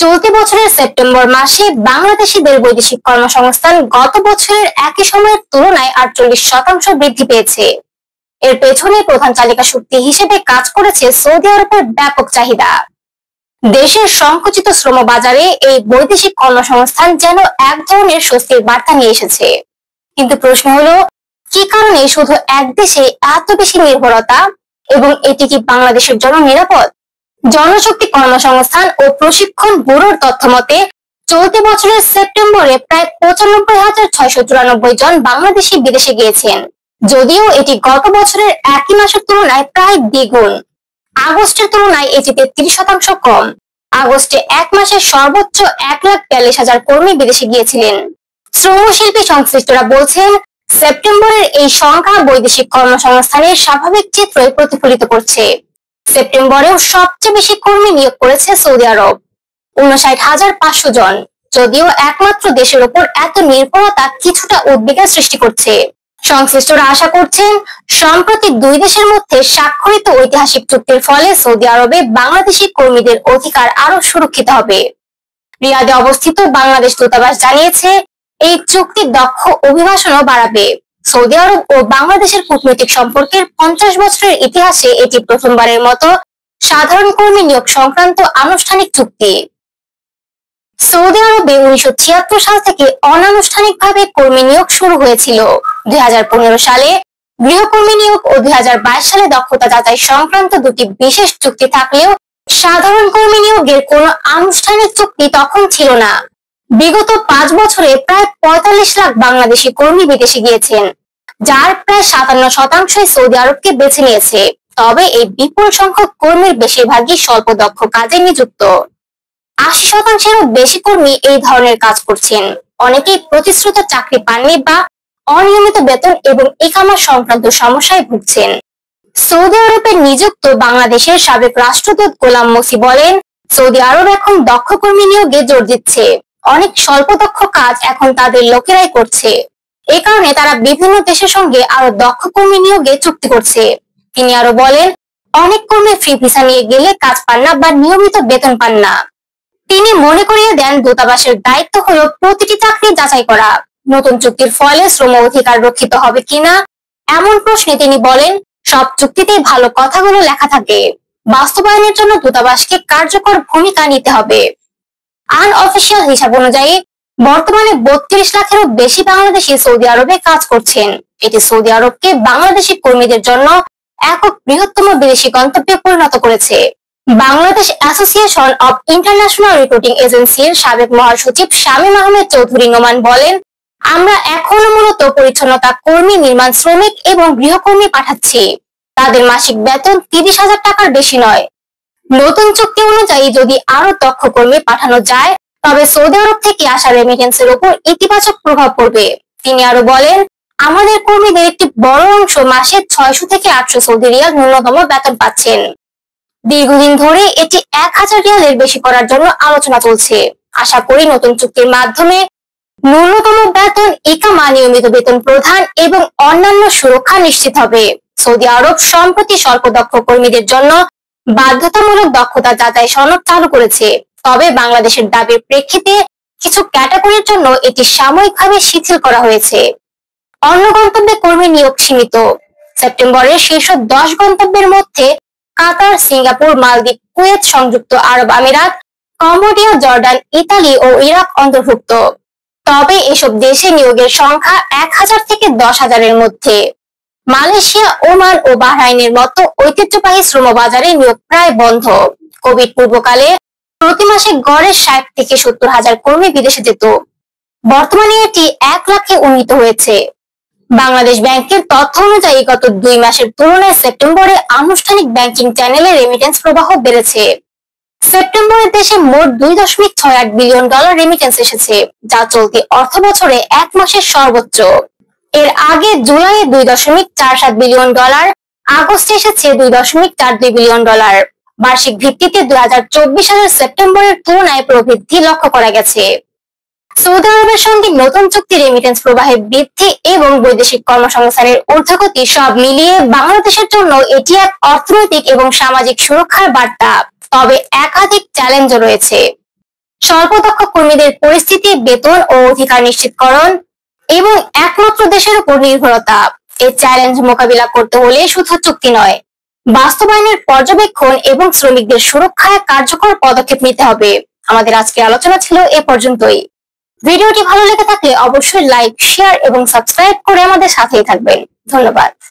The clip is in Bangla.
চলতি বছরের সেপ্টেম্বর মাসে বাংলাদেশিদের বৈদেশিক কর্মসংস্থান গত বছরের একই সময়ের তুলনায় 48% বৃদ্ধি পেয়েছে। এর পেছনে প্রধান চালিকা শক্তি হিসেবে কাজ করেছে সৌদি আরবের ব্যাপক চাহিদা। দেশের সংকুচিত শ্রম বাজারে এই বৈদেশিক কর্মসংস্থান যেন এক ধরনের স্বস্তির বার্তা নিয়ে এসেছে। কিন্তু প্রশ্ন হলো, কি কারণে শুধু এক দেশে এত বেশি নির্ভরতা, এবং এটি কি বাংলাদেশের জন্য নিরাপদ? জনশক্তি কর্মসংস্থান ও প্রশিক্ষণ ব্যুরোর তথ্য মতে চলতি বছরের সেপ্টেম্বরে প্রায় 95,694 জন বাংলাদেশি বিদেশে গিয়েছেন, যদিও এটি গত বছরের একই মাসের তুলনায় প্রায় দ্বিগুণ। আগস্টের তুলনায় এটি 33% কম। আগস্টে এক মাসে সর্বোচ্চ 1,42,000 কর্মী বিদেশে গিয়েছিলেন। শ্রমশিল্পী সংশ্লিষ্টরা বলছেন, সেপ্টেম্বরের এই সংখ্যা বৈদেশিক কর্মসংস্থানের স্বাভাবিক চিত্রই প্রতিফলিত করছে। সেপ্টেম্বরেও সবচেয়ে বেশি কর্মী নিয়োগ করেছে সৌদি আরব, 59,500 জন। যদিও একমাত্র দেশের উপর এত নির্ভরতা কিছুটা উদ্বেগের সৃষ্টি করছে। সংশ্লিষ্টরা আশা করছেন, সম্প্রতি দুই দেশের মধ্যে স্বাক্ষরিত ঐতিহাসিক চুক্তির ফলে সৌদি আরবে বাংলাদেশি কর্মীদের অধিকার আরো সুরক্ষিত হবে। রিয়াদে অবস্থিত বাংলাদেশ দূতাবাস জানিয়েছে, এই চুক্তি দক্ষ অভিবাসনও বাড়াবে। সৌদি আরব ও বাংলাদেশের কূটনৈতিক সম্পর্কের 50 বছরের ইতিহাসে এটি প্রথমবারের মতো সাধারণ কর্মী নিয়োগ সংক্রান্ত আনুষ্ঠানিক চুক্তি। সৌদি আরবে 1976 সাল থেকে অনানুষ্ঠানিকভাবে কর্মী নিয়োগ শুরু হয়েছিল। 2015 সালে গৃহকর্মী নিয়োগ ও 2022 সালে দক্ষতা যাচাই সংক্রান্ত দুটি বিশেষ চুক্তি থাকলেও সাধারণ কর্মী নিয়োগের কোনো আনুষ্ঠানিক চুক্তি তখন ছিল না। বিগত 5 বছরে প্রায় 45 লাখ বাংলাদেশি কর্মী বিদেশে গিয়েছেন, যার প্রায় 57% সৌদি আরবকে বেছে নিয়েছে। তবে এই বিপুল সংখ্যক কর্মীর বেশিরভাগই স্বল্প দক্ষ কাজে নিযুক্ত। 80%-এরও বেশি কর্মী এই ধরনের কাজ করছেন। অনেকেই প্রতিশ্রুত চাকরি পাননি বা অনিয়মিত বেতন এবং ইকামা সংক্রান্ত সমস্যায় ভুগছেন। সৌদি আরবে নিযুক্ত বাংলাদেশের সাবেক রাষ্ট্রদূত গোলাম মসি বলেন, সৌদি আরব এখন দক্ষ কর্মী নিয়োগে জোর দিচ্ছে। অনেক স্বল্প দক্ষ কাজ এখন তাদের লোকেরাই করছে। এ কারণে তারা বিভিন্ন দেশের সঙ্গে আরো দক্ষ কর্মী নিয়োগে চুক্তি করছে। তিনি আরো বলেন, অনেক কর্মী ফ্রি ভিসা নিয়ে গেলে কাজ পান না বা নিয়মিত বেতন পান না। তিনি মনে করিয়ে দেন, দূতাবাসের দায়িত্ব হলো প্রতিটি চাকরি যাচাই করা। নতুন চুক্তির ফলে শ্রম অধিকার রক্ষিত হবে কিনা এমন প্রশ্নে তিনি বলেন, সব চুক্তিতেই ভালো কথাগুলো লেখা থাকে। বাস্তবায়নের জন্য দূতাবাসকে কার্যকর ভূমিকা নিতে হবে। আনঅফিসিয়াল হিসাব অনুযায়ী বর্তমানে 32 লাখেরও বেশি বাংলাদেশি সৌদি আরবে কাজ করছেন। এটি সৌদি আরবকে বাংলাদেশি কর্মীদের জন্য একক বৃহত্তম বিদেশি গন্তব্যে পরিণত করেছে। Bangladesh association of international recruiting এজেন্সির সাবেক মহাসচিব শামীম আহমেদ চৌধুরী নোমান বলেন, আমরা এখনো মূলত পরিচ্ছন্নতা কর্মী, নির্মাণ শ্রমিক এবং গৃহকর্মী পাঠাচ্ছি। তাদের মাসিক বেতন 30,000 টাকার বেশি নয়। নতুন চুক্তি অনুযায়ী যদি আরো দক্ষ কর্মী পাঠানো যায়, তবে সৌদি আরব থেকে আসা রেমিটেন্সের উপর ইতিবাচক প্রভাব পড়বে। তিনি আরো বলেন, আমাদের কর্মীদের একটি বড় অংশ মাসে 600 থেকে 800 সৌদি রিয়াল ন্যূনতম বেতন পাচ্ছেন। দীর্ঘদিন ধরে এটি 1000 রিয়ালের বেশি করার জন্য আলোচনা চলছে। আশা করি নতুন চুক্তির মাধ্যমে ন্যূনতম বেতন, ইকামা, নিয়মিত বেতন প্রদান এবং অন্যান্য সুরক্ষা নিশ্চিত হবে। সৌদি আরব সম্প্রতি স্বল্প দক্ষ কর্মীদের জন্য বাধ্যতামূলক দক্ষতা যাচাই সনদ চালু করেছে। তবে বাংলাদেশের দাবির প্রেক্ষিতে কিছু ক্যাটাগরির জন্য এটি সাময়িকভাবে শিথিল করা হয়েছে। অন্য গন্তব্যে কর্মী নিয়োগ সীমিত। সেপ্টেম্বরের শীর্ষ 10 গন্তব্যের মধ্যে কাতার, সিঙ্গাপুর, মালদ্বীপ, কুয়েত, সংযুক্ত আরব আমিরাত, কম্বোডিয়া, জর্ডান, ইতালি ও ইরাক অন্তর্ভুক্ত। তবে এসব দেশে নিয়োগের সংখ্যা 1000 থেকে 10,000-এর মধ্যে। মালয়েশিয়া, ওমান ও বাহরাইনের মতো ঐতিহ্যবাহী শ্রমবাজারে নিয়োগ প্রায় বন্ধ। কোভিড পূর্বকালে প্রতি মাসে গড়ে 60 থেকে 70,000 কর্মী বিদেশে যেত। বর্তমানে এটি 1 লাখে উন্নীত হয়েছে। বাংলাদেশ ব্যাংকের তথ্য অনুযায়ী গত 2 মাসের তুলনায় সেপ্টেম্বরে আনুষ্ঠানিক ব্যাংকিং চ্যানেলে রেমিটেন্স প্রবাহ বেড়েছে। সেপ্টেম্বরে দেশে মোট $2.68 বিলিয়ন রেমিটেন্স এসেছে, যা চলতি অর্থ বছরে এক মাসের সর্বোচ্চ। এর আগে জুলাইয়ে $2.47 বিলিয়ন, আগস্টে এসেছে $2.42 বিলিয়ন। বার্ষিক ভিত্তিতে 2024 সালের সেপ্টেম্বরের তুলনায় প্রবৃদ্ধি লক্ষ্য করা গেছে। সৌদি আরবের সঙ্গে নতুন চুক্তি, রেমিটেন্স প্রবাহের বৃদ্ধি এবং বৈদেশিক কর্মসংস্থানের ঊর্ধ্বগতি সব মিলিয়ে বাংলাদেশের জন্য এটি এক অর্থনৈতিক এবং সামাজিক সুরক্ষার বার্তা। তবে একাধিক চ্যালেঞ্জও রয়েছে। স্বল্পদক্ষ কর্মীদের পরিস্থিতি, বেতন ও অধিকার নিশ্চিতকরণ এবং একমাত্র দেশের উপর নির্ভরতা। এই চ্যালেঞ্জ মোকাবিলা করতে হলে শুধু চুক্তি নয়, বাস্তবায়নের পর্যবেক্ষণ এবং শ্রমিকদের সুরক্ষায় কার্যকর পদক্ষেপ নিতে হবে। আমাদের আজকের আলোচনা ছিল এ পর্যন্তই। ভিডিওটি ভালো লেগে থাকলে অবশ্যই লাইক, শেয়ার এবং সাবস্ক্রাইব করে আমাদের সাথেই থাকবেন। ধন্যবাদ।